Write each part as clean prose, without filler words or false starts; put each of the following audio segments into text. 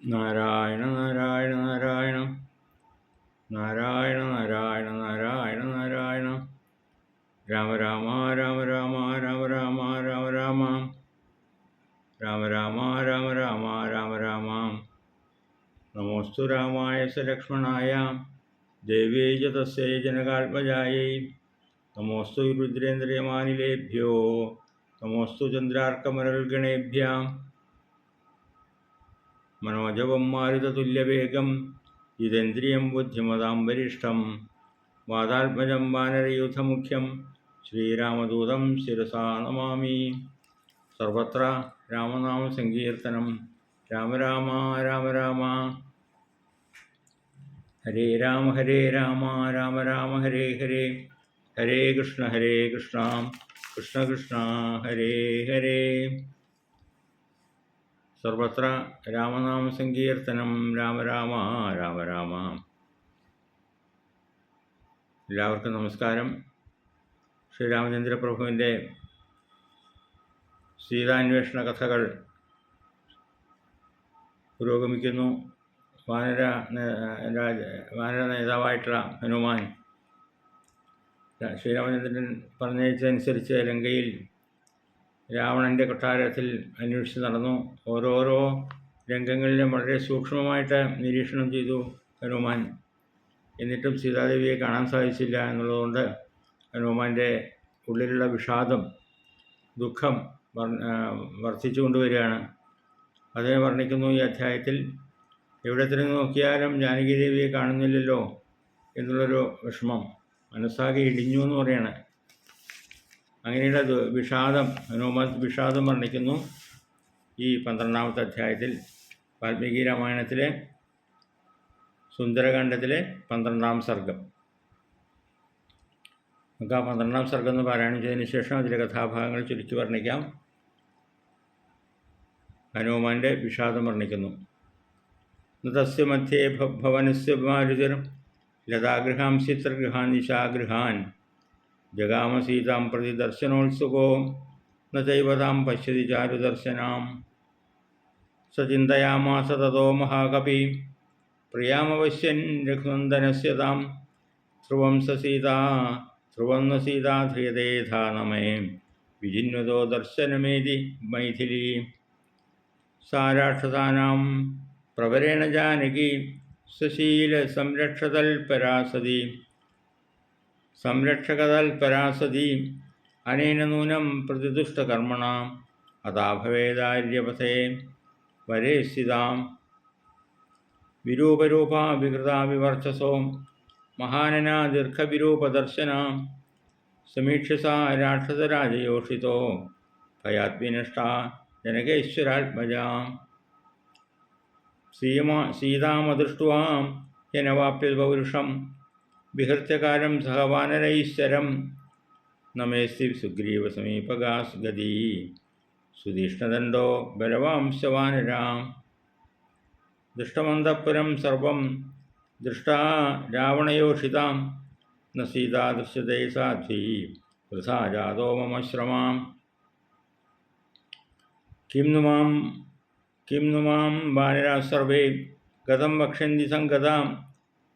നാരായണ നാരായണ നാരായണ നാരായണ നാരായണ നാരായണ നാരായണ രാമ രാമ രാമ രാമ രാമ രാമ രാമ രാമ രാമ രാമ രാമ രാമ രാമ രാമ നമോസ്തു രാമായ സ ലക്ഷ്മണായ ദേവ്യൈ ച തസ്യൈ ജനകാത്മജായൈ നമോസ്തു രുദ്രേന്ദ്രിയമാനിലേഭ്യോ നമോസ്തു ചന്ദ്രാർക്കമരുൾഗണേഭ്യാം മനോജവം മാരുതതുല്യവേഗം ജിതേന്ദ്രിയം ബുദ്ധിമതാം വരിഷ്ഠം വാതാത്മജം വാനരയൂഥമുഖ്യം ശ്രീരാമദൂതം ശിരസാ നമാമി. സർവത്ര രാമനാമസങ്കീർത്തനം. രാമ രാമ രാമ രാമ ഹരേ രാമ രാമ രാമ ഹരേ ഹരേ, ഹരേ കൃഷ്ണ കൃഷ്ണ കൃഷ്ണ ഹരേ ഹരേ. സർവത്ര രാമനാമസങ്കീർത്തനം. രാമ രാമ രാമ രാമ. എല്ലാവർക്കും നമസ്കാരം. ശ്രീരാമചന്ദ്രപ്രഭുവിൻ്റെ സീതാന്വേഷണ കഥകൾ പുരോഗമിക്കുന്നു. വാനര നേതാവായിട്ടുള്ള ഹനുമാൻ ശ്രീരാമചന്ദ്രൻ പറഞ്ഞയച്ചതനുസരിച്ച് ലങ്കയിൽ രാവണൻ്റെ കൊട്ടാരത്തിൽ അന്വേഷിച്ച് നടന്നു. ഓരോരോ രംഗങ്ങളിലും വളരെ സൂക്ഷ്മമായിട്ട് നിരീക്ഷണം ചെയ്തു ഹനുമാൻ. എന്നിട്ടും സീതാദേവിയെ കാണാൻ സാധിച്ചില്ല എന്നുള്ളതുകൊണ്ട് ഹനുമാൻ്റെ ഉള്ളിലുള്ള വിഷാദം, ദുഃഖം വർദ്ധിച്ചു കൊണ്ടുവരികയാണ്. അതിനെ വർണ്ണിക്കുന്നു ഈ അധ്യായത്തിൽ. എവിടെ തിരിഞ്ഞു നോക്കിയാലും ജാനകീദേവിയെ കാണുന്നില്ലല്ലോ എന്നുള്ളൊരു വിഷമം, മനസ്സാകെ ഇടിഞ്ഞു എന്ന് പറയാണ്. അങ്ങനെയുള്ള വിഷാദം, ഹനുമാൻ വിഷാദം വർണ്ണിക്കുന്നു ഈ 12ാമത്തെ അധ്യായത്തിൽ. വാൽമീകി രാമായണത്തിലെ സുന്ദരകാന്ഡത്തിലെ 12ാം സർഗം. നമുക്ക് ആ 12ാം സർഗം എന്ന് പാരായണം ചെയ്തതിന് ശേഷം അതിലെ കഥാഭാഗങ്ങൾ ചുരുക്കി വർണ്ണിക്കാം. ഹനുമാൻ്റെ വിഷാദം വർണ്ണിക്കുന്നു. തസ്യ മധ്യേ ഭവനസ്യ മാരുതിർ ലതാഗൃഹാം ചിത്രഗൃഹാൻ നിശാഗൃഹാൻ ജഗാമ സീതാം പ്രതി ദർശനോത്സുകോ ന ചൈവ താം പശ്യതി ചാരുദർശനാം. സ ചിന്തയാമാസ തതോ മഹാകപി പ്രിയാമവശ്യൻ രഘുനന്ദനസ്യ താം ധ്രുവം ന സീതാ ധ്രിയതേധാ നമേ വിജിന്വതോ ദർശനമേതി മൈഥിലി. സാ രാക്ഷസാനാം പ്രവരേണ ജാനകി സശീല സംരക്ഷകതൽപരാസതി അനേന നൂനം പ്രതിദുഷ്ടകർമ്മണ അതാ ഭവേദാര്യപഥേ വരേ സ്ഥിതാം. വിരൂപരൂപാ വികൃതാ വിവർച്ചസോ മഹാനനാ ദീർഘവിരൂപദർശന സമീക്ഷ്യസ രാക്ഷസരാജയോഷിതോ ഭയാദ്വിനഷ്ടാ ജനകേശ്വരാത്മജാ. സീതാമദൃഷ്ട്വാ യനവാപ്യ പൗരുഷം വിഹൃത്യകാലം സഹ വാനരൈശ്വരം നമേസ്തി സുഗ്രീവസമീപഗാസ് ഗതി സുതീഷ്ണദണ്ഡോ ബലവാംശവാനരാം. ദൃഷ്ടമന്തഃപുരം സർവം ദൃഷ്ടാ രാവണയോഷിതാം ന സീതാ ദൃശ്യതേ സാധ്വീ വൃഥാ ജാതോ മമ ശ്രമാം. കിം नु മാം വാനരാः സർവേ ഗതം വക്ഷ്യന്തി സംഗതാം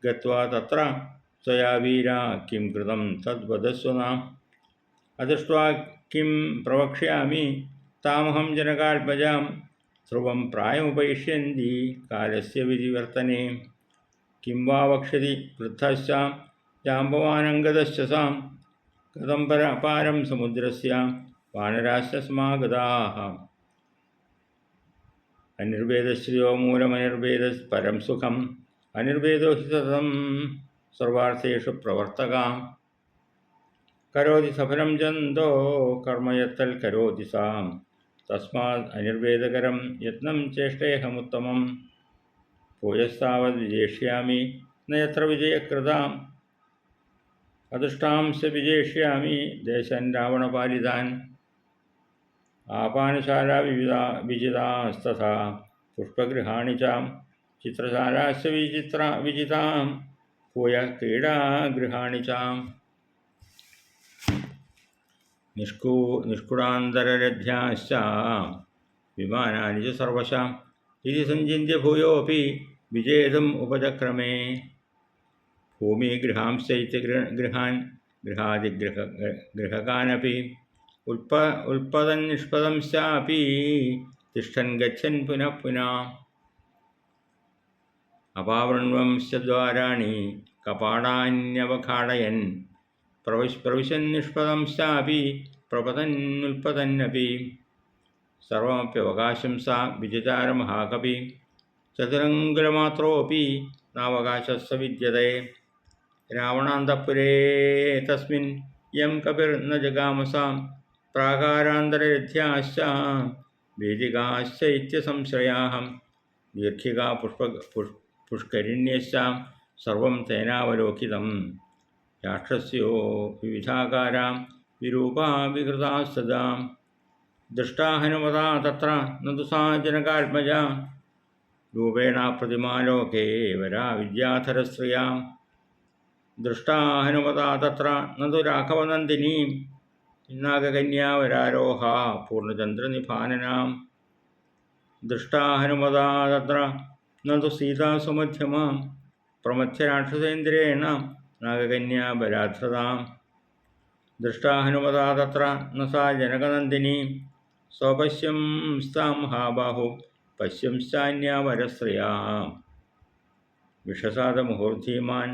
ഗത്വാ തത്ര ത്വയാ വീരാ കിം കൃതം തദ്വദസ്വ നാം. അദൃഷ്ട്വാ കിം പ്രവക്ഷ്യാമി താമഹം ജനകാത്മജാം ധ്രുവം പ്രായമുപൈഷ്യന്തി കാലസ്യ വിധിവർത്തനെ. കിം വാ വക്ഷ്യതി വൃദ്ധശ്ച ജാമ്പവാനംഗതശ്ച സാം കഥം പാരം സമുദ്രസ്യ വാനരാശ്ച സമാഗതാഃ. അനിർവേദശ്രിയോ മൂലമനിർവേദ പരം സുഖം അനിർവേദോ ഹി സതതം സർവാർത്ഥേഷു പ്രവർത്തകാം. കരോതി സഫലം ജന്തോ കർമ്മയത്തൽ കരോതി സാം തസ്മാത് അനിർവേദകരം യത്നം ചേഷ്ടേഹമുത്തമം. ഭൂയസ്താവത് വിജയിഷ്യാമി നയത്ര വിജയകൃതാം അദൃഷ്ടാംശ വിജയിഷ്യാമി ദേശൻ രാവണപാലിതാൻ. ആപാനശാലാ വിജിതാസ്തഥാ പുഷ്പഗൃഹാണി ച ചിത്രശാലാശ്ച വിജിതാം ഭൂയ ക്രീഡാഗൃഹാണി ച. നിഷ്കുടാന്തരരഥ്യാശ്ച വിമാനാനി ച സർവശ ഇതി സഞ്ചിന്യ ഭൂയോപി വിജേതും ഉപചക്രമേ. ഭൂമിഗൃഹാംശ്ചൈത്യ ഗൃഹാൻ ഗൃഹാദിഗൃഹകാനപി ഉൽപ്പതൻ നിഷ്പദംശ്ചാപി തിഷ്ഠൻ ഗച്ഛൻ പുനഃ പുനഃ. അപാവൃണ്വംശ്ച ദ്വാരാണി കപാടാന്യവഘാടയൻ പ്രവിശൻ നിഷ്പദംശ്ചാപി പ്രപതന്നുൽപ്പതന്നപി. സർവമപ്യവകാശം സാ വിചചാരമഹാകപി ചതുരംഗുലമാത്രോപി നാവകാശസ്സ വിദ്യതേ. രാവണാന്തഃപുരേ തസ്മിൻ യം കപിർന ജഗാമസാം പ്രാകാരാന്തരരഥ്യാശ്ച വേദികാശ്ച ഇത്യസംശ്രയാഃ. ദീർഘികാ പുഷ്കരിണ്യശ്ച സർവം തേനാവലോകിതം. രാക്ഷസ്യോ വിവിധാകാരാ വിരൂപാ വികൃതാ സദാ. ദൃഷ്ടാ ഹനുമതാ തത്ര നതു സാ ജനകാത്മജാ രൂപേണ പ്രതിമാലോകേ വരാ വിദ്യാധരശ്രിയാ. ദൃഷ്ടാ ഹനുമതാ തത്ര നതു രാഘവനന്ദിനീ നാഗകന്യാ വരാരോഹ പൂർണ്ണചന്ദ്രനിഭാനനാം. ദൃഷ്ടാ ഹനുമതാ തത്ര നതു സീതാ സുമധ്യമാ പ്രമഥ്യരാക്ഷസേന്ദ്രേണ നാഗകന്യാ ബലാധൃതാം. ദൃഷ്ടാ ഹനുമതാ തത്ര ന സാ ജനകനന്ദിനീ സ്വപശ്യംസ്താം മഹാബാഹു പശ്യംശ്ചാന്യാ വരശ്രിയാ. വിഷസാദമുഹൂർദ്ധീമാൻ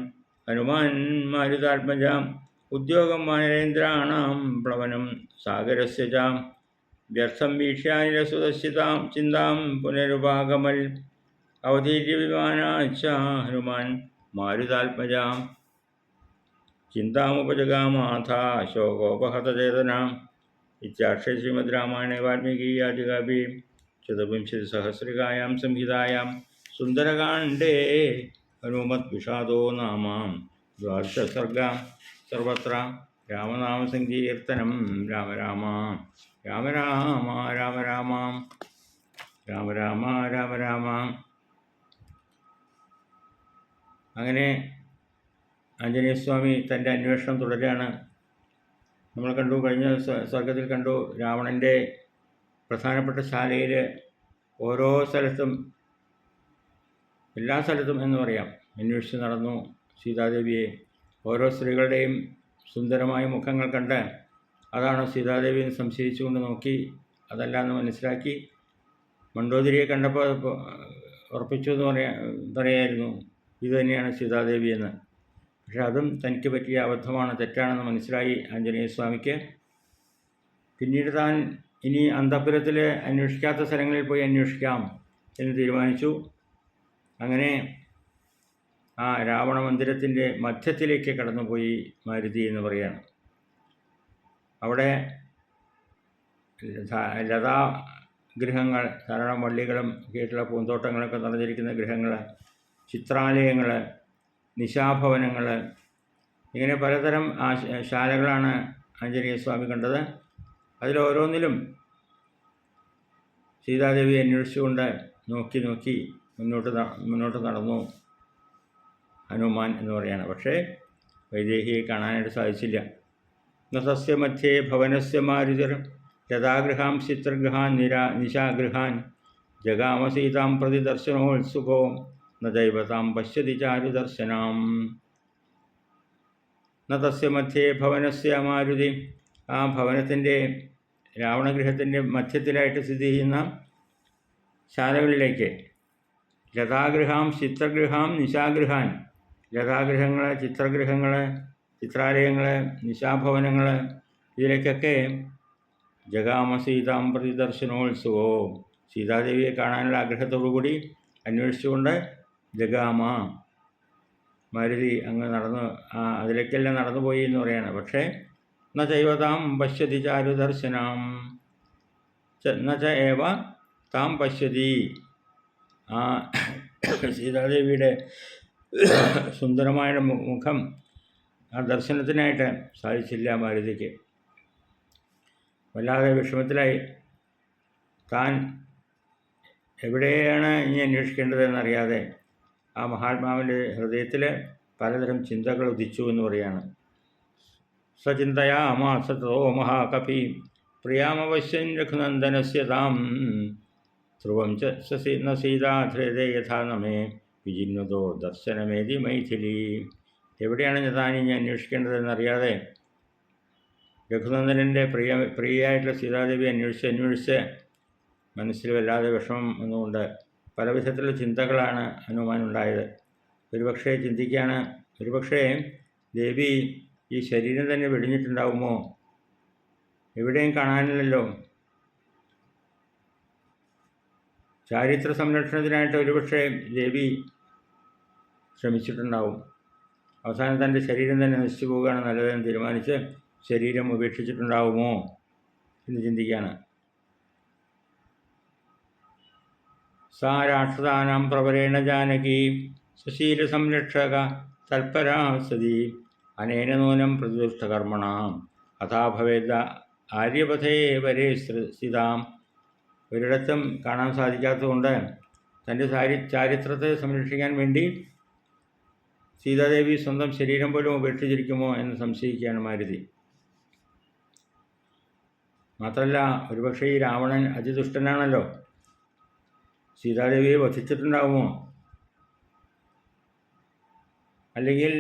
ഹനുമാൻ മാരുതാത്മജാം ഉദ്യോഗം വാനരേന്ദ്രാണാം പ്ലവനം സാഗരസ്യ ച. വ്യർത്ഥം വീക്ഷ്യാനിരസുതശ്ചിതാം ചിന്താം പുനരുപാഗമൽ അവധീര്യ വിമാനാച്ച ഹനുമാൻ മാരുതാത്മജാം. ചിന്താമുപജഗാമാഥ ശോകോപഹതചേതനാം. ഇത്യാർഷേ ശ്രീമദ് രാമായണേ വാൽമീകീയാദികാവ്യേ ചതുർവിംശതിസഹസ്രികായാം സംഹിതായാം സുന്ദരകാണ്ഡേ ഹനുമത് വിഷാദോ നാമ ദ്വാദശസർഗാ. സർവത്ര രാമനാമസങ്കീർത്തനം. രാമ രാമ രാമ രാമ രാമ രാമ രാമ രാമ രാമ രാമ. അങ്ങനെ ആഞ്ജനേയസ്വാമി തൻ്റെ അന്വേഷണം തുടരുകയാണ്. നമ്മൾ കണ്ടു, കഴിഞ്ഞ സർഗത്തിൽ കണ്ടു, രാവണൻ്റെ പ്രധാനപ്പെട്ട ശാലയിൽ ഓരോ സ്ഥലത്തും, എല്ലാ സ്ഥലത്തും എന്ന് പറയാം, അന്വേഷിച്ച് നടന്നു സീതാദേവിയെ. ഓരോ സ്ത്രീകളുടെയും സുന്ദരമായ മുഖങ്ങൾ കണ്ട് അതാണ് സീതാദേവി എന്ന് സംശയിച്ചുകൊണ്ട് നോക്കി. അതല്ല എന്ന് മനസ്സിലാക്കി മണ്ഡോദരിയെ കണ്ടപ്പോൾ ഉറപ്പിച്ചു എന്ന് പറയായിരുന്നു ഇത് തന്നെയാണ് സീതാദേവി എന്ന്. പക്ഷെ അതും തനിക്ക് പറ്റിയ അബദ്ധമാണ്, തെറ്റാണെന്ന് മനസ്സിലായി ആഞ്ജനേയസ്വാമിക്ക്. പിന്നീട് താൻ ഇനി അന്തഃപുരത്തിൽ അന്വേഷിക്കാത്ത സ്ഥലങ്ങളിൽ പോയി അന്വേഷിക്കാം എന്ന് തീരുമാനിച്ചു. അങ്ങനെ ആ രാവണ മന്ദിരത്തിൻ്റെ മധ്യത്തിലേക്ക് കടന്നുപോയി മാരുതി എന്ന് പറയുകയാണ്. അവിടെ ലതാഗൃഹങ്ങൾ, ധാരാളം വള്ളികളും ഒക്കെയായിട്ടുള്ള പൂന്തോട്ടങ്ങളൊക്കെ നിറഞ്ഞിരിക്കുന്ന ഗൃഹങ്ങൾ, ചിത്രാലയങ്ങൾ, നിശാഭവനങ്ങൾ, ഇങ്ങനെ പലതരം ശാലകളാണ് ആഞ്ജനേയസ്വാമി കണ്ടത്. അതിലോരോന്നിലും സീതാദേവി അന്വേഷിച്ചുകൊണ്ട് നോക്കി നോക്കി മുന്നോട്ട് നടന്നു ഹനുമാൻ എന്ന് പറയുകയാണ്. പക്ഷേ വൈദേഹിയെ കാണാനായിട്ട് സാധിച്ചില്ല. നസസ്യ മധ്യേ ഭവനസ്യ മാരുതിർ ലതാഗൃഹാം ചിത്രഗൃഹാൻ നിശാഗൃഹാൻ ജഗാമ സീതാം പ്രതി ദർശനോത്സുകോ ന ദൈവതാം പശ്യതി ചാരുദർശനാം. ന തസ്യ മധ്യേ ഭവനസ്യ മാരുതി, ആ ഭവനത്തിൻ്റെ, രാവണഗൃഹത്തിൻ്റെ മധ്യത്തിലായിട്ട് സ്ഥിതി ചെയ്യുന്ന ശാലകളിലേക്ക് ലതാഗൃഹാം ചിത്രഗൃഹാം നിശാഗൃഹാൻ, ലതാഗൃഹങ്ങൾ, ചിത്രഗൃഹങ്ങൾ, ചിത്രാലയങ്ങൾ, നിശാഭവനങ്ങൾ, ഇതിലേക്കൊക്കെ ജഗാമ സീതാം പ്രതി ദർശനോത്സുകോ, സീതാദേവിയെ കാണാനുള്ള ആഗ്രഹത്തോടുകൂടി അന്വേഷിച്ചുകൊണ്ട് ജഗാമ, മാരുതി അങ്ങ് നടന്ന് അതിലേക്കെല്ലാം നടന്നുപോയി എന്ന് പറയാണ്. പക്ഷേ ന ചൈവതാം പശ്യതി ചാരുദർശനാം, ന ച ഏവ താം പശ്യതി, ആ സീതാദേവിയുടെ സുന്ദരമായ മുഖം ആ ദർശനത്തിനായിട്ട് സാധിച്ചില്ല മാരുതിക്ക്. വല്ലാതെ വിഷമത്തിലായി. താൻ എവിടെയാണ് ഇനി അന്വേഷിക്കേണ്ടതെന്നറിയാതെ ആ മഹാത്മാവിൻ്റെ ഹൃദയത്തിൽ പലതരം ചിന്തകൾ ഉദിച്ചു എന്ന് പറയാണ്. സചിന്തയാമാസ തോ മഹാകപി പ്രിയാമവശ്യൻ രഘുനന്ദനസ്യ താം ധ്രുവം ന സീതാധ്രേതേ യഥാ നമേ വിജിന്വതോ ദർശനമേതി മൈഥിലി. എവിടെയാണ് താൻ ഇനി അന്വേഷിക്കേണ്ടതെന്നറിയാതെ രഘുനന്ദനൻ്റെ പ്രിയയായിട്ടുള്ള സീതാദേവി അന്വേഷിച്ച് മനസ്സിൽ വല്ലാതെ വിഷമം വന്നുകൊണ്ട് പല വിധത്തിലുള്ള ചിന്തകളാണ് ഹനുമാനുണ്ടായത്. ഒരുപക്ഷേ ദേവി ഈ ശരീരം തന്നെ വെടിഞ്ഞിട്ടുണ്ടാവുമോ? എവിടെയും കാണാനില്ലല്ലോ. ചാരിത്ര സംരക്ഷണത്തിനായിട്ട് ഒരുപക്ഷെ ദേവി ശ്രമിച്ചിട്ടുണ്ടാവും. അവസാനം തൻ്റെ ശരീരം തന്നെ നശിച്ചു പോവുകയാണ് നല്ലതെന്ന് തീരുമാനിച്ച് ശരീരം ഉപേക്ഷിച്ചിട്ടുണ്ടാവുമോ എന്ന് ചിന്തിക്കുകയാണ്. സാ രാക്ഷസാനാം പ്രവരേണ ജാനകി സുശീല സംരക്ഷക തൽപരാ സതി അനേന നൂനം പ്രതിദുഷ്ടകർമ്മണാം അഥാ ഭവേദ ആര്യപഥേ വരെ സ്ഥിതാം. ഒരിടത്തും കാണാൻ സാധിക്കാത്തതുകൊണ്ട് തൻ്റെ ചാരിത്രത്തെ സംരക്ഷിക്കാൻ വേണ്ടി സീതാദേവി സ്വന്തം ശരീരം പോലും ഉപേക്ഷിച്ചിരിക്കുമോ എന്ന് സംശയിക്കുകയാണ് മാരുതി. മാത്രമല്ല, ഒരുപക്ഷെ ഈ രാവണൻ അതിദുഷ്ടനാണല്ലോ. സീതാദേവിയെ വധിച്ചിട്ടുണ്ടാവുമോ? അല്ലെങ്കിൽ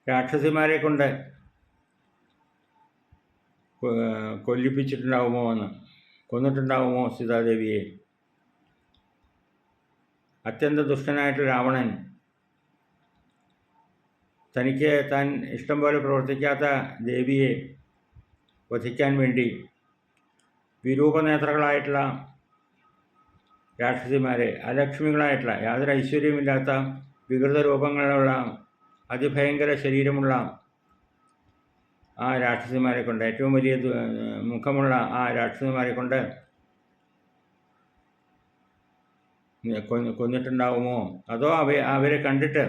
രാക്ഷസിമാരെ കൊണ്ട് കൊന്നിട്ടുണ്ടാവുമോ സീതാദേവിയെ? അത്യന്ത ദുഷ്ടനായിട്ട് രാവണൻ തനിക്ക് താൻ ഇഷ്ടം പോലെ പ്രവർത്തിക്കാത്ത ദേവിയെ വധിക്കാൻ വേണ്ടി വിരൂപനേത്രകളായിട്ടുള്ള രാക്ഷസിമാരെ, അലക്ഷ്മികളായിട്ടുള്ള യാതൊരു ഐശ്വര്യമില്ലാത്ത വികൃത രൂപങ്ങളുള്ള അതിഭയങ്കര ശരീരമുള്ള ആ രാക്ഷസിമാരെ കൊണ്ട്, ഏറ്റവും വലിയ മുഖമുള്ള ആ രാക്ഷസിമാരെ കൊണ്ട് കൊന്നിട്ടുണ്ടാവുമോ? അതോ അവരെ കണ്ടിട്ട്,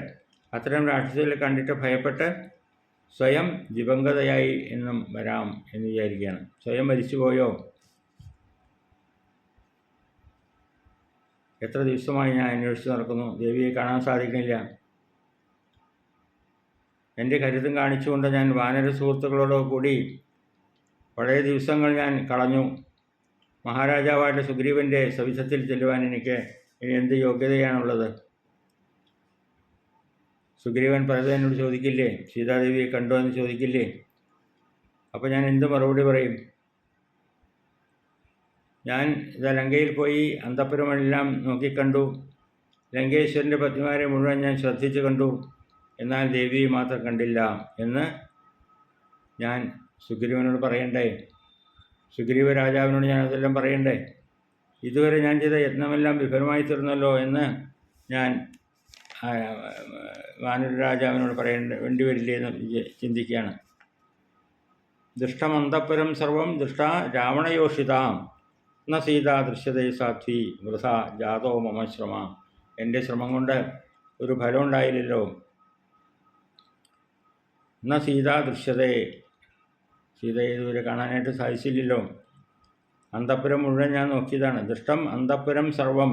അത്തരം രാക്ഷസികളെ കണ്ടിട്ട് ഭയപ്പെട്ട് സ്വയം ദിവംഗതയായി എന്നും വരാം എന്ന് വിചാരിക്കുകയാണ്. സ്വയം മരിച്ചുപോയോ? എത്ര ദിവസമായി ഞാൻ അന്വേഷിച്ച് നടക്കുന്നു, ദേവിയെ കാണാൻ സാധിക്കുന്നില്ല. എൻ്റെ കരുത്തും കാണിച്ചുകൊണ്ട് ഞാൻ വാനര സുഹൃത്തുക്കളോട് കൂടി പഴയ ദിവസങ്ങൾ ഞാൻ കളഞ്ഞു. മഹാരാജാവായിട്ട് സുഗ്രീവൻ്റെ സവിധത്തിൽ ചെല്ലുവാൻ എനിക്ക് ഇനി എന്ത് യോഗ്യതയാണുള്ളത്? സുഗ്രീവൻ പലതും എന്നോട് ചോദിക്കില്ലേ? സീതാദേവിയെ കണ്ടോ എന്ന് ചോദിക്കില്ലേ? അപ്പോൾ ഞാൻ എന്ത് മറുപടി പറയും? ഞാൻ ലങ്കയിൽ പോയി അന്തഃപുരമെല്ലാം നോക്കിക്കണ്ടു. ലങ്കേശ്വരൻ്റെ പത്നിമാരെ മുഴുവൻ ഞാൻ ശ്രദ്ധിച്ചു കണ്ടു. എന്നാൽ ദേവിയെ മാത്രം കണ്ടില്ല എന്ന് ഞാൻ സുഗ്രീവനോട് പറയണ്ടേ? സുഗ്രീവ രാജാവിനോട് ഞാൻ അതെല്ലാം പറയണ്ടേ? ഇതുവരെ ഞാൻ ചെയ്ത യത്നമെല്ലാം വിഫലമായി തീർന്നല്ലോ എന്ന് ഞാൻ വാനര രാജാവിനോട് വേണ്ടി വരില്ലേ എന്ന് ചിന്തിക്കുകയാണ്. ദൃഷ്ടമന്തഃപുരം സർവം ദൃഷ്ട രാവണയോഷിതാം ന സീത ദൃശ്യതേ സാധ്വി വൃഥ ജാതോ മമ ശ്രമ. എൻ്റെ ശ്രമം കൊണ്ട് ഒരു ഫലം ഉണ്ടായില്ലല്ലോ. ന സീത ദൃശ്യതേ, സീതയെ ഇതുവരെ കാണാനായിട്ട് സാധിച്ചില്ലല്ലോ. അന്തഃപുരം മുഴുവൻ ഞാൻ നോക്കിയതാണ്. ദൃഷ്ടം അന്തഃപുരം സർവം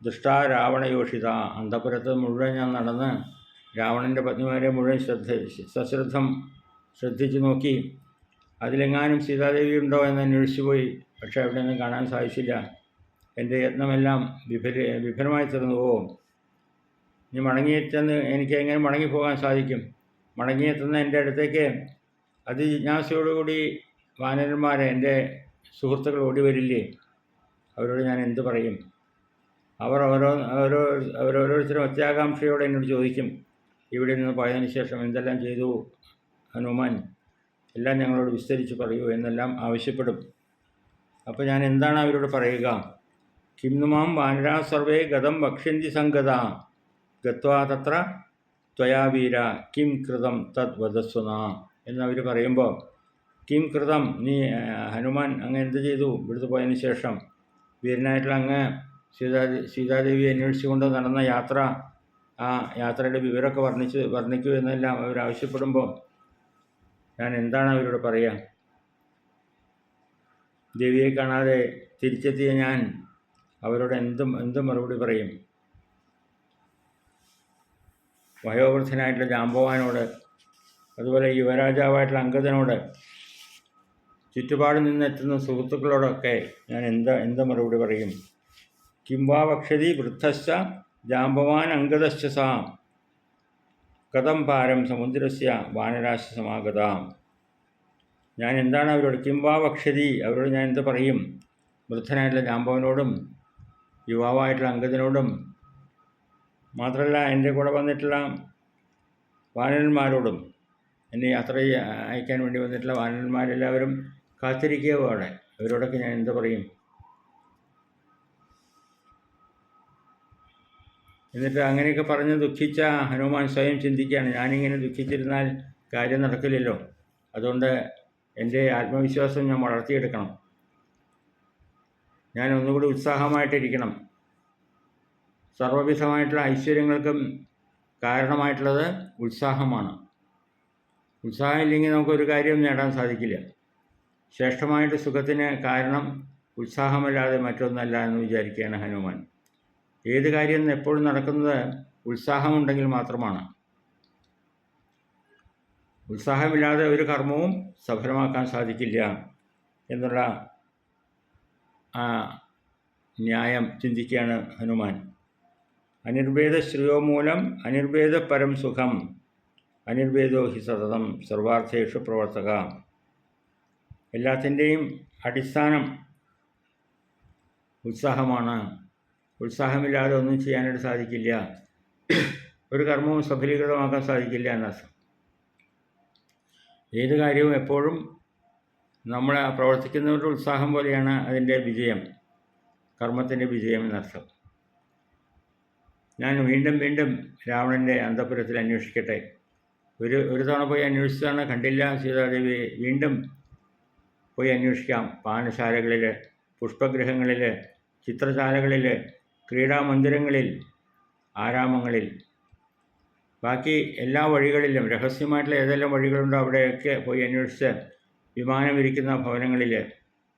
ദൃഷ്ട രാവണയോഷിത. അന്തഃപുരത്ത് മുഴുവൻ ഞാൻ നടന്ന് രാവണൻ്റെ പത്നിമാരെ മുഴുവൻ സശ്രദ്ധം ശ്രദ്ധിച്ചു നോക്കി. അതിലെങ്ങാനും സീതാദേവി ഉണ്ടോ എന്ന് അന്വേഷിച്ചു പോയി. പക്ഷേ അവിടെ ഒന്നും കാണാൻ സാധിച്ചില്ല. എൻ്റെ യത്നമെല്ലാം വിഫലമായി തീർന്നുവോ? ഇനി മടങ്ങിയെത്തുന്ന എനിക്ക് എങ്ങനെ മടങ്ങിപ്പോകാൻ സാധിക്കും? മടങ്ങിയെത്തുന്ന എൻ്റെ അടുത്തേക്ക് അതിജിജ്ഞാസയോടുകൂടി വാനരന്മാരെ, എൻ്റെ സുഹൃത്തുക്കൾ ഓടി വരില്ലേ? അവരോട് ഞാൻ എന്ത് പറയും? അവരോരോരുത്തരും അത്യാകാംക്ഷയോടെ എന്നോട് ചോദിക്കും, ഇവിടെ നിന്ന് പോയതിന് ശേഷം എന്തെല്ലാം ചെയ്തു ഹനുമാൻ, എല്ലാം ഞങ്ങളോട് വിസ്തരിച്ച് പറയൂ എന്നെല്ലാം ആവശ്യപ്പെടും. അപ്പോൾ ഞാൻ എന്താണ് അവരോട് പറയുക? കിം നുമാം വാനരാ സർവേ ഗതം വക്ഷ്യന്തി സംഗത ഗത്വാ തത്ര ത്വയാ വീര കിം കൃതം തദ് വദസ്വന എന്നവർ പറയുമ്പോൾ, കിം കൃതം, നീ ഹനുമാൻ അങ്ങ് എന്ത് ചെയ്തു ഇവിടുത്തെ പോയതിന് ശേഷം? വീരനായിട്ടുള്ള അങ്ങ് സീതാദേവിയെ അന്വേഷിച്ചുകൊണ്ട് നടന്ന യാത്ര, ആ യാത്രയുടെ വിവരമൊക്കെ വർണ്ണിക്കൂ എന്നെല്ലാം അവരാവശ്യപ്പെടുമ്പോൾ ഞാൻ എന്താണ് അവരോട് പറയുക? ദേവിയെ കാണാതെ തിരിച്ചെത്തിയ ഞാൻ അവരോട് എന്ത് മറുപടി പറയും? വയോവൃദ്ധനായിട്ടുള്ള ജാമ്പവാനോട്, അതുപോലെ യുവരാജാവായിട്ടുള്ള അംഗദനോട് ചുറ്റുപാട് നിന്നെത്തുന്ന സുഹൃത്തുക്കളോടൊക്കെ ഞാൻ എന്ത് മറുപടി പറയും? കിംവാ വക്ഷതി വൃദ്ധശ്ച ജാമ്പവാൻ അംഗദശ്ച സാം കഥം പാരം സമുദ്രസ്യ വാനരാശ സമാഗതാം. ഞാൻ എന്താണ് അവരോട് കിംവാ വക്ഷതി, അവരോട് ഞാൻ എന്ത് പറയും? വൃദ്ധനായിട്ടുള്ള ജാമ്പവനോടും യുവാവായിട്ടുള്ള അംഗദനോടും മാത്രമല്ല എൻ്റെ കൂടെ വന്നിട്ടുള്ള വാനരന്മാരോടും, എന്നെ യാത്ര അയക്കാൻ വേണ്ടി വന്നിട്ടുള്ള വാനരന്മാരെല്ലാവരും കാത്തിരിക്കുകയോ അവിടെ, അവരോടൊക്കെ ഞാൻ എന്ത് പറയും? എന്നിട്ട് അങ്ങനെയൊക്കെ പറഞ്ഞ് ദുഃഖിച്ച ഹനുമാൻ സ്വയം ചിന്തിക്കുകയാണ്, ഞാനിങ്ങനെ ദുഃഖിച്ചിരുന്നാൽ കാര്യം നടക്കില്ലല്ലോ, അതുകൊണ്ട് എൻ്റെ ആത്മവിശ്വാസം ഞാൻ വളർത്തിയെടുക്കണം, ഞാൻ ഒന്നുകൂടി ഉത്സാഹമായിട്ടിരിക്കണം. സർവ്വവിധമായിട്ടുള്ള ഐശ്വര്യങ്ങൾക്കും കാരണമായിട്ടുള്ളത് ഉത്സാഹമാണ്. ഉത്സാഹം ഇല്ലെങ്കിൽ നമുക്കൊരു കാര്യവും നേടാൻ സാധിക്കില്ല. ശ്രേഷ്ഠമായിട്ട് സുഖത്തിന് കാരണം ഉത്സാഹമല്ലാതെ മറ്റൊന്നല്ല എന്ന് വിചാരിക്കുകയാണ് ഹനുമാൻ. ഏത് കാര്യം എപ്പോഴും നടക്കുന്നത് ഉത്സാഹമുണ്ടെങ്കിൽ മാത്രമാണ്. ഉത്സാഹമില്ലാതെ ഒരു കർമ്മവും സഫലമാക്കാൻ സാധിക്കില്ല എന്നുള്ള ന്യായം ചിന്തിക്കുകയാണ് ഹനുമാൻ. അനിർവേദ ശ്രേയോ മൂലം അനിർവേദ പരം സുഖം അനിർവേദോ ഹി സതതം സർവാർത്ഥേഷു പ്രവർത്തക. എല്ലാത്തിൻ്റെയും അടിസ്ഥാനം ഉത്സാഹമാണ്. ഉത്സാഹമില്ലാതെ ഒന്നും ചെയ്യാനായിട്ട് സാധിക്കില്ല, ഒരു കർമ്മവും സഫലീകൃതമാക്കാൻ സാധിക്കില്ല എന്നർത്ഥം. ഏത് കാര്യവും എപ്പോഴും നമ്മൾ പ്രവർത്തിക്കുന്നവരുടെ ഉത്സാഹം പോലെയാണ് അതിൻ്റെ വിജയം, കർമ്മത്തിൻ്റെ വിജയം എന്നർത്ഥം. ഞാൻ വീണ്ടും വീണ്ടും രാവണൻ്റെ അന്തഃപുരത്തിൽ അന്വേഷിക്കട്ടെ. ഒരു തവണ പോയി അന്വേഷിച്ചതാണ്, കണ്ടില്ല സീതാദേവി. വീണ്ടും പോയി അന്വേഷിക്കാം. പാനശാലകളിൽ, പുഷ്പഗൃഹങ്ങളിൽ, ചിത്രശാലകളിൽ, ക്രീഡാമന്ദിരങ്ങളിൽ, ആരാമങ്ങളിൽ, ബാക്കി എല്ലാ വഴികളിലും രഹസ്യമായിട്ടുള്ള ഏതെല്ലാം വഴികളുണ്ടോ അവിടെയൊക്കെ പോയി അന്വേഷിച്ച്, വിമാനമിരിക്കുന്ന ഭവനങ്ങളിൽ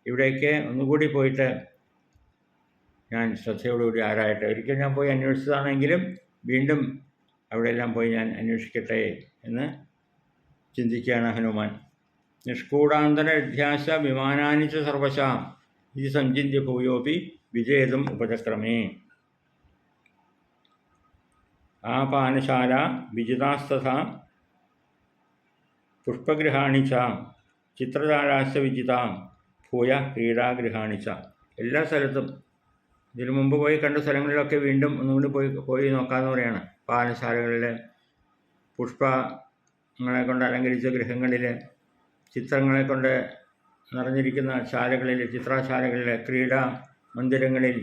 ഇവിടെയൊക്കെ ഒന്നുകൂടി പോയിട്ട് ഞാൻ ശ്രദ്ധയോടുകൂടി ആരായിട്ട്, ഒരിക്കൽ ഞാൻ പോയി അന്വേഷിച്ചതാണെങ്കിലും വീണ്ടും അവിടെയെല്ലാം പോയി ഞാൻ അന്വേഷിക്കട്ടെ എന്ന് ചിന്തിക്കുകയാണ് ഹനുമാൻ. നിഷ്കൂടാന്തരധ്യാസ വിമാനാനിച്ച സർവശാം ഇത് സംചിന്യ ഭൂയോപി വിജയതും ഉപചക്രമേ. ആപാനശാല വിജിതാസ്തഥ പുഷ്പഗൃഹാണി ച ചിത്രശാലാശ്ച വിജിതാം ഭൂയ ക്രീഡാഗൃഹാണി ച. എല്ലാ സ്ഥലത്തും ഇതിനു മുമ്പ് പോയി കണ്ട സ്ഥലങ്ങളിലൊക്കെ വീണ്ടും ഒന്നുകൂടി പോയി നോക്കാമെന്ന് പറയാണ്. പാനശാലകളിൽ, പുഷ്പങ്ങളെ കൊണ്ട് അലങ്കരിച്ച ഗൃഹങ്ങളിൽ, ചിത്രങ്ങളെ കൊണ്ട് നിറഞ്ഞിരിക്കുന്ന ശാലകളിൽ, ചിത്രശാലകളിൽ, ക്രീഡാ മന്ദിരങ്ങളിൽ,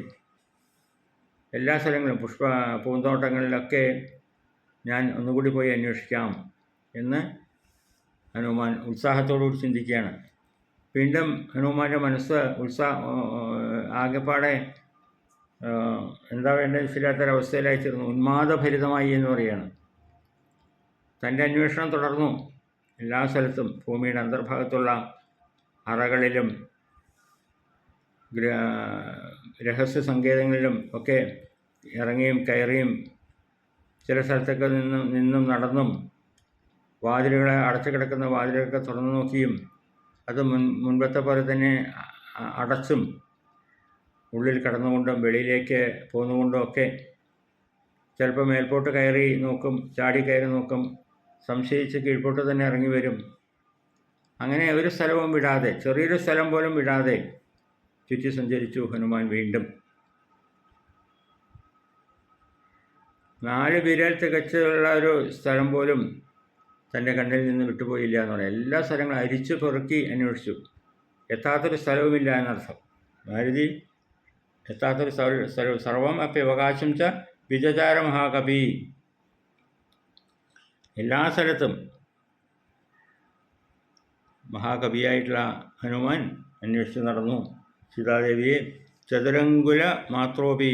എല്ലാ സ്ഥലങ്ങളിലും, പൂന്തോട്ടങ്ങളിലൊക്കെ ഞാൻ ഒന്നുകൂടി പോയി അന്വേഷിക്കാം എന്ന് ഹനുമാൻ ഉത്സാഹത്തോടുകൂടി ചിന്തിക്കുകയാണ്. വീണ്ടും ഹനുമാൻ്റെ മനസ്സ് ആകെപ്പാടെ എന്താ വേണ്ടത് ഇല്ലാത്തൊരവസ്ഥയിലായി തീർന്നു, ഉന്മാദഭരിതമായി എന്ന് പറയുകയാണ്. തൻ്റെ അന്വേഷണം തുടർന്നു. എല്ലാ സ്ഥലത്തും ഭൂമിയുടെ അന്തർഭാഗത്തുള്ള അറകളിലും രഹസ്യ സങ്കേതങ്ങളിലും ഒക്കെ ഇറങ്ങിയും കയറിയും ചില സ്ഥലത്തൊക്കെ നിന്നും നടന്നും വാതിലുകളെ അടച്ചു കിടക്കുന്ന വാതിലുകളൊക്കെ തുറന്നു നോക്കിയും അത് മുൻപത്തെ പോലെ തന്നെ അടച്ചും ഉള്ളിൽ കടന്നുകൊണ്ടും വെളിയിലേക്ക് പോന്നുകൊണ്ടും ഒക്കെ ചിലപ്പോൾ മേൽപോട്ട് കയറി നോക്കും, ചാടി കയറി നോക്കും, സംശയിച്ച് കീഴ്പോട്ട് തന്നെ ഇറങ്ങി വരും. അങ്ങനെ ഒരു സ്ഥലവും വിടാതെ, ചെറിയൊരു സ്ഥലം പോലും വിടാതെ ചുറ്റി സഞ്ചരിച്ചു ഹനുമാൻ. വീണ്ടും 4 വിരൽ തികച്ചുള്ള ഒരു സ്ഥലം പോലും തൻ്റെ കണ്ണിൽ നിന്ന് വിട്ടുപോയില്ല എന്ന് പറയാം. എല്ലാ സ്ഥലങ്ങളും അരിച്ചു പെറുക്കി അന്വേഷിച്ചു, എത്താത്തൊരു സ്ഥലവുമില്ല എന്നർത്ഥം. ഭാരതി എത്താത്തൊരു സ്ഥലവും സർവം അപ്യവകാശം ച വിജചാര മഹാകവി. എല്ലാ സ്ഥലത്തും മഹാകവിയായിട്ടുള്ള ഹനുമാൻ അന്വേഷിച്ച് നടന്നു സീതാദേവിയെ. ചതുരങ്കുല മാത്രോപി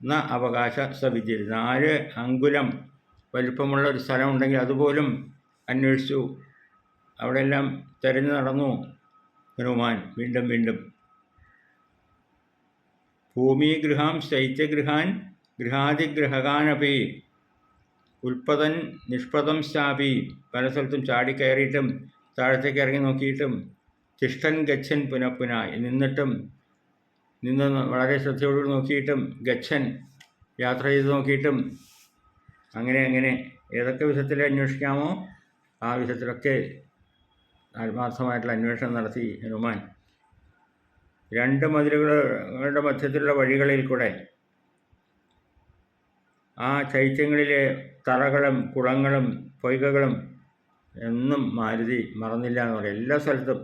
ന അവകാശ സവിദ്യ. 4 അങ്കുലം വലിപ്പമുള്ള ഒരു സ്ഥലമുണ്ടെങ്കിൽ അതുപോലും അന്വേഷിച്ചു. അവിടെയെല്ലാം തിരഞ്ഞു നടന്നു ഹനുമാൻ വീണ്ടും വീണ്ടും. ഭൂമിഗൃഹാം ശൈത്യഗൃഹാൻ ഗൃഹാതിഗൃഹകാനപി ഉൽപ്പതൻ നിഷ്പതം ശാപി. പല സ്ഥലത്തും ചാടിക്കയറിയിട്ടും താഴത്തേക്ക് ഇറങ്ങി നോക്കിയിട്ടും തിഷ്ഠൻ ഗച്ഛൻ പുനഃപുന, നിന്നിട്ടും നിന്ന് വളരെ ശ്രദ്ധയോടുകൂടി നോക്കിയിട്ടും, ഗച്ഛൻ യാത്ര ചെയ്ത് നോക്കിയിട്ടും, അങ്ങനെ ഏതൊക്കെ വിധത്തിൽ അന്വേഷിക്കാമോ ആ വിധത്തിലൊക്കെ ആത്മാർത്ഥമായിട്ടുള്ള അന്വേഷണം നടത്തി ഹനുമാൻ. രണ്ട് മതിലുകളുടെ മധ്യത്തിലുള്ള വഴികളിൽ കൂടെ ആ ചൈത്യങ്ങളിലെ തറകളും കുളങ്ങളും പൊയ്കകളും എന്നും മാരുതി മറന്നില്ല എന്ന് പറയും. എല്ലാ സ്ഥലത്തും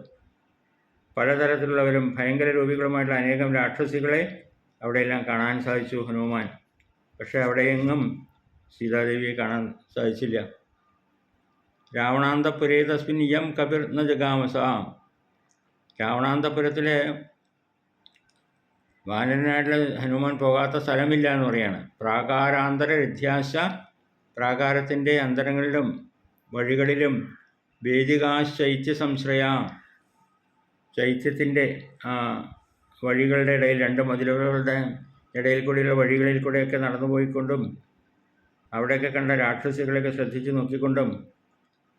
പലതരത്തിലുള്ളവരും ഭയങ്കര രൂപികളുമായിട്ടുള്ള അനേകം രാക്ഷസികളെ അവിടെയെല്ലാം കാണാൻ സാധിച്ചു ഹനുമാൻ. പക്ഷേ അവിടെയെങ്ങും സീതാദേവിയെ കാണാൻ സാധിച്ചില്ല. രാവണാന്തപുരേ തസ്മിൻ യം കപിർ ന ജഗാമസ, രാവണാന്തപുരത്തിലെ വാനരനായിട്ടുള്ള ഹനുമാൻ പോകാത്ത സ്ഥലമില്ല എന്ന് പറയാണ്. പ്രാകാരാന്തര രഥ്യാശ, പ്രാകാരത്തിൻ്റെ അന്തരങ്ങളിലും വഴികളിലും വേദികാശൈത്യ സംശ്രയ, ചൈത്യത്തിൻ്റെ വഴികളുടെ ഇടയിൽ, രണ്ട് മതിലുകളുടെ ഇടയിൽ കൂടിയുള്ള വഴികളിൽ കൂടെയൊക്കെ നടന്നു പോയിക്കൊണ്ടും അവിടെയൊക്കെ കണ്ട രാക്ഷസികളെയൊക്കെ ശ്രദ്ധിച്ച് നോക്കിക്കൊണ്ടും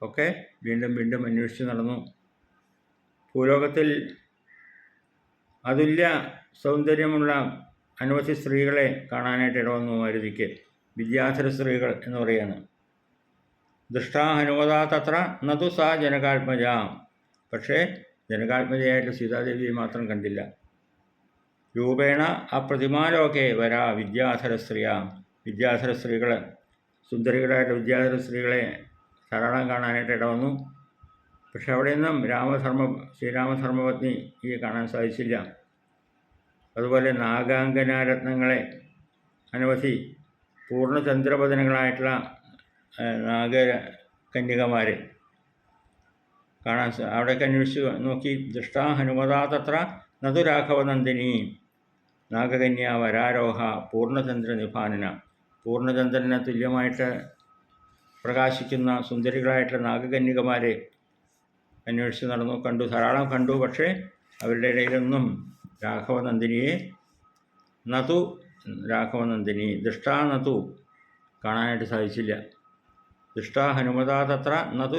ഒക്കെ വീണ്ടും വീണ്ടും അന്വേഷിച്ച് നടന്നു. ഭൂലോകത്തിൽ അതുല്യ സൗന്ദര്യമുള്ള അനവധി സ്ത്രീകളെ കാണാനായിട്ട് ഇടവന്നു മാരുതിക്ക്. വിദ്യാധര സ്ത്രീകൾ എന്ന് പറയുകയാണ്. ദൃഷ്ടാ ഹനുമതാ തത്ര നതു സാ ജനകാത്മജ, പക്ഷേ ജനകാത്മജയായിട്ട് സീതാദേവിയെ മാത്രം കണ്ടില്ല. രൂപേണ ആ പ്രതിമാലോകെ വരാ വിദ്യാധര സ്ത്രീയ, വിദ്യാധര സ്ത്രീകൾ, സുന്ദരികളായിട്ട് വിദ്യാധര സ്ത്രീകളെ ധാരാളം കാണാനായിട്ട് ഇടവന്നു. പക്ഷെ അവിടെയൊന്നും ശ്രീരാമധർമ്മപത്നിയെ കാണാൻ സാധിച്ചില്ല. അതുപോലെ നാഗാംഗനാരത്നങ്ങളെ, അനവധി പൂർണ്ണചന്ദ്രപതനങ്ങളായിട്ടുള്ള നാഗകന്യകമാരെ കാണാൻ അവിടെയൊക്കെ അന്വേഷിച്ച് നോക്കി. ദൃഷ്ടാ ഹനുമതാ തത്ര നതു രാഘവനന്ദിനി, നാഗകന്യ വരാരോഹ പൂർണ്ണചന്ദ്ര നിഭാനന, പൂർണ്ണചന്ദ്രന് തുല്യമായിട്ട് പ്രകാശിക്കുന്ന സുന്ദരികളായിട്ടുള്ള നാഗകന്യകമാരെ അന്വേഷിച്ച് നടന്നു. ധാരാളം കണ്ടു. പക്ഷേ അവരുടെ ഇടയിലൊന്നും രാഘവനന്ദിനിയെ ദൃഷ്ടാ നതു കാണാനായിട്ട് സാധിച്ചില്ല. ദൃഷ്ടാ ഹനുമതാ തത്ര നതു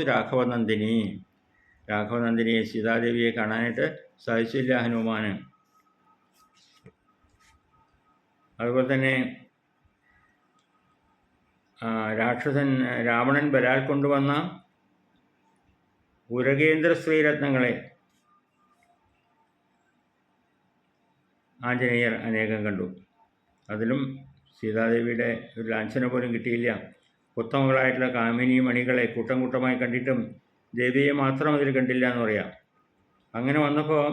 രാഘവനന്ദിനിയെ സീതാദേവിയെ കാണാനായിട്ട് സാധിച്ചില്ല ഹനുമാന്. അതുപോലെ തന്നെ രാവണൻ ബലാൽ കൊണ്ടുവന്ന ഉരകേന്ദ്ര സ്ത്രീരത്നങ്ങളെ ആഞ്ജനേയർ അനേകം കണ്ടു. അതിലും സീതാദേവിയുടെ ഒരു ലാഞ്ചന പോലും കിട്ടിയില്ല. ഉത്തമങ്ങളായിട്ടുള്ള കാമിനി മണികളെ കൂട്ടം കൂട്ടമായി കണ്ടിട്ടും ദേവിയെ മാത്രം അതിൽ കണ്ടില്ല എന്ന് പറയാം. അങ്ങനെ വന്നപ്പോൾ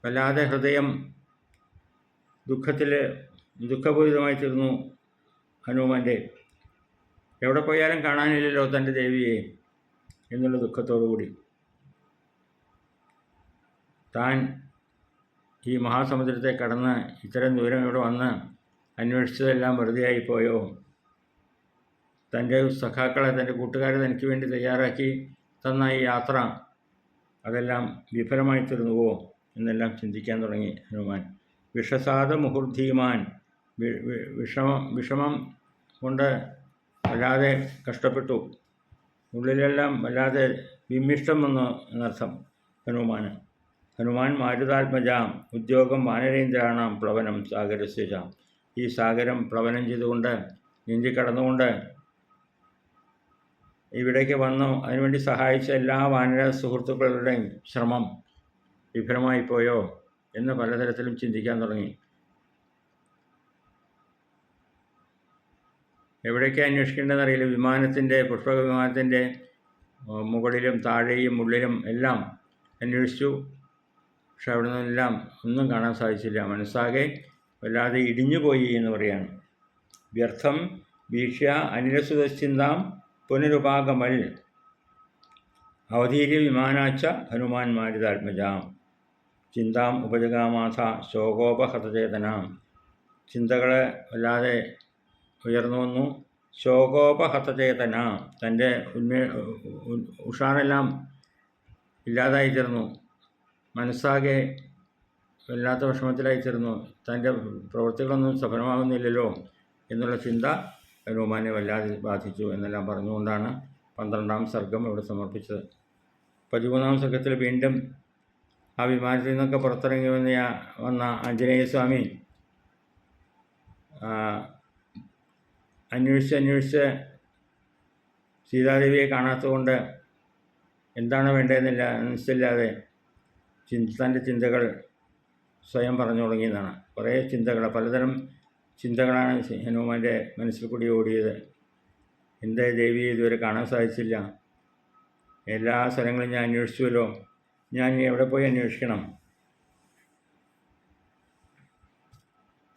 വല്ലാതെ ഹൃദയം ദുഃഖപൂരിതമായി തീർന്നു ഹനുമാൻ്റെ. എവിടെ പോയാലും കാണാനില്ലല്ലോ തൻ്റെ ദേവിയെ എന്നുള്ള ദുഃഖത്തോടു കൂടി താൻ ഈ മഹാസമുദ്രത്തെ കടന്ന് ഇത്തരം ദൂരം ഇവിടെ വന്ന് അന്വേഷിച്ചതെല്ലാം വെറുതെയായിപ്പോയോ? തൻ്റെ സഖാക്കളെ, തൻ്റെ കൂട്ടുകാരെ തനിക്ക് വേണ്ടി തയ്യാറാക്കി തന്ന ഈ യാത്ര അതെല്ലാം വിഫലമായി തീർന്നുവോ എന്നെല്ലാം ചിന്തിക്കാൻ തുടങ്ങി ഹനുമാൻ. വിഷസാദ മുഹുർധീമാൻ, വിഷമം കൊണ്ട് വല്ലാതെ കഷ്ടപ്പെട്ടു. ഉള്ളിലെല്ലാം വല്ലാതെ വിമ്മിഷ്ടം വന്നു എന്നർത്ഥം ഹനുമാൻ മാരുതാത്മജാം ഉദ്യോഗം വാനരേന്ദ്രാണാം പ്ലവനം സാഗരസ്യജാം, ഈ സാഗരം പ്ലവനം ചെയ്തുകൊണ്ട് നീന്തിക്കടന്നുകൊണ്ട് ഇവിടേക്ക് വന്നു അതിനുവേണ്ടി സഹായിച്ച എല്ലാ വാനര സുഹൃത്തുക്കളുടെയും ശ്രമം വിഫലമായിപ്പോയോ എന്ന് പലതരത്തിലും ചിന്തിക്കാൻ തുടങ്ങി. എവിടേക്ക് അന്വേഷിക്കേണ്ടതെന്നറിയില്ല. പുഷ്പക വിമാനത്തിൻ്റെ മുകളിലും താഴെയും ഉള്ളിലും എല്ലാം അന്വേഷിച്ചു. പക്ഷെ അവിടെ നിന്നെല്ലാം ഒന്നും കാണാൻ സാധിച്ചില്ല. മനസ്സാകെ വല്ലാതെ ഇടിഞ്ഞുപോയി എന്ന് പറയാണ്. വ്യർത്ഥം വീക്ഷ്യ അനിരസുതശ്ചിന്താം പുനരുപാഗമൽ അവധീര്യ വിമാനാച്ച ഹനുമാൻ മാരുതാത്മജാം ചിന്താം ഉപജഗാമാഥ ശോകോപഹതചേതനാം, ചിന്തകൾ വല്ലാതെ ഉയർന്നു വന്നു. ശോകോപഹതചേതന, തൻ്റെ ഉഷാറെല്ലാം ഇല്ലാതായി തീർന്നു. മനസ്സാകെ വല്ലാത്ത വിഷമത്തിലായിത്തീർന്നു. തൻ്റെ പ്രവൃത്തികളൊന്നും സഫലമാകുന്നില്ലല്ലോ എന്നുള്ള ചിന്ത ഹനുമാനെ വല്ലാതെ ബാധിച്ചു എന്നെല്ലാം പറഞ്ഞുകൊണ്ടാണ് 12-ാം സർഗം ഇവിടെ സമർപ്പിച്ചത്. 13-ാം സർഗത്തിൽ വീണ്ടും ആ വിമാനത്തിൽ നിന്നൊക്കെ പുറത്തിറങ്ങി വന്ന ആഞ്ജനേയസ്വാമി അന്വേഷിച്ച് സീതാദേവിയെ കാണാത്തതുകൊണ്ട് എന്താണ് വേണ്ടതെന്നില്ല നിശ്ചയില്ലാതെ തൻ്റെ ചിന്തകൾ സ്വയം പറഞ്ഞു തുടങ്ങിയതാണ്. കുറേ ചിന്തകൾ, പലതരം ചിന്തകളാണ് ഹനുമാൻ്റെ മനസ്സിൽ കൂടി ഓടിയത്. എൻ്റെ ദേവിയെ ഇതുവരെ കാണാൻ സാധിച്ചില്ല, എല്ലാ സ്ഥലങ്ങളും ഞാൻ അന്വേഷിച്ചുവല്ലോ, ഞാൻ എവിടെ പോയി അന്വേഷിക്കണം?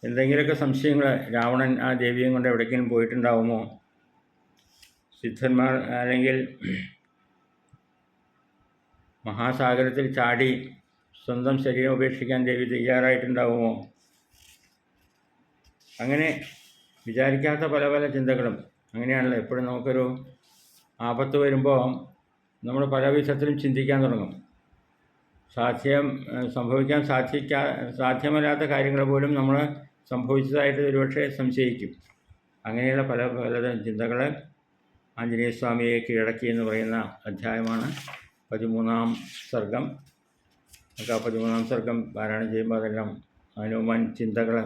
എന്തെങ്കിലുമൊക്കെ സംശയങ്ങൾ, രാവണൻ ആ ദേവിയും കൊണ്ട് എവിടേക്കെങ്കിലും പോയിട്ടുണ്ടാവുമോ? സിദ്ധന്മാർ അല്ലെങ്കിൽ മഹാസാഗരത്തിൽ ചാടി സ്വന്തം ശരീരം ഉപേക്ഷിക്കാൻ ദേവി തയ്യാറായിട്ടുണ്ടാവുമോ? അങ്ങനെ വിചാരിക്കാത്ത പല പല ചിന്തകളും. അങ്ങനെയാണല്ലോ എപ്പോഴും നമുക്കൊരു ആപത്ത് വരുമ്പോൾ നമ്മൾ പല വിധത്തിലും ചിന്തിക്കാൻ തുടങ്ങും. സംഭവിക്കാൻ സാധ്യമല്ലാത്ത കാര്യങ്ങൾ പോലും നമ്മൾ സംഭവിച്ചതായിട്ട് ഒരുപക്ഷെ സംശയിക്കും. അങ്ങനെയുള്ള പല പലതരം ചിന്തകൾ ആഞ്ജനേയസ്വാമിയെ കീഴടക്കി എന്ന് പറയുന്ന അധ്യായമാണ് 13-ാം സർഗം. നമുക്ക് ആ 13-ാം സർഗം പാരായണം ചെയ്യുമ്പോൾ അതെല്ലാം ഹനുമാൻ ചിന്തകൾ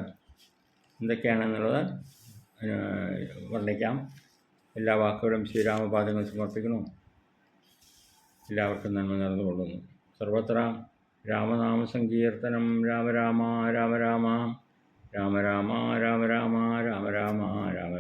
എന്തൊക്കെയാണെന്നുള്ളത് വർണ്ണിക്കാം. എല്ലാ വാക്കുകളും ശ്രീരാമപാദങ്ങൾ സമർപ്പിക്കുന്നു. എല്ലാവർക്കും നന്മ നടന്നുകൊള്ളുന്നു. സർവത്ര രാമനാമ സങ്കീർത്തനം. രാമ രാമ രാമ രാമ രാമ രാമ രാമ രാമ രാമ രാമ രാമ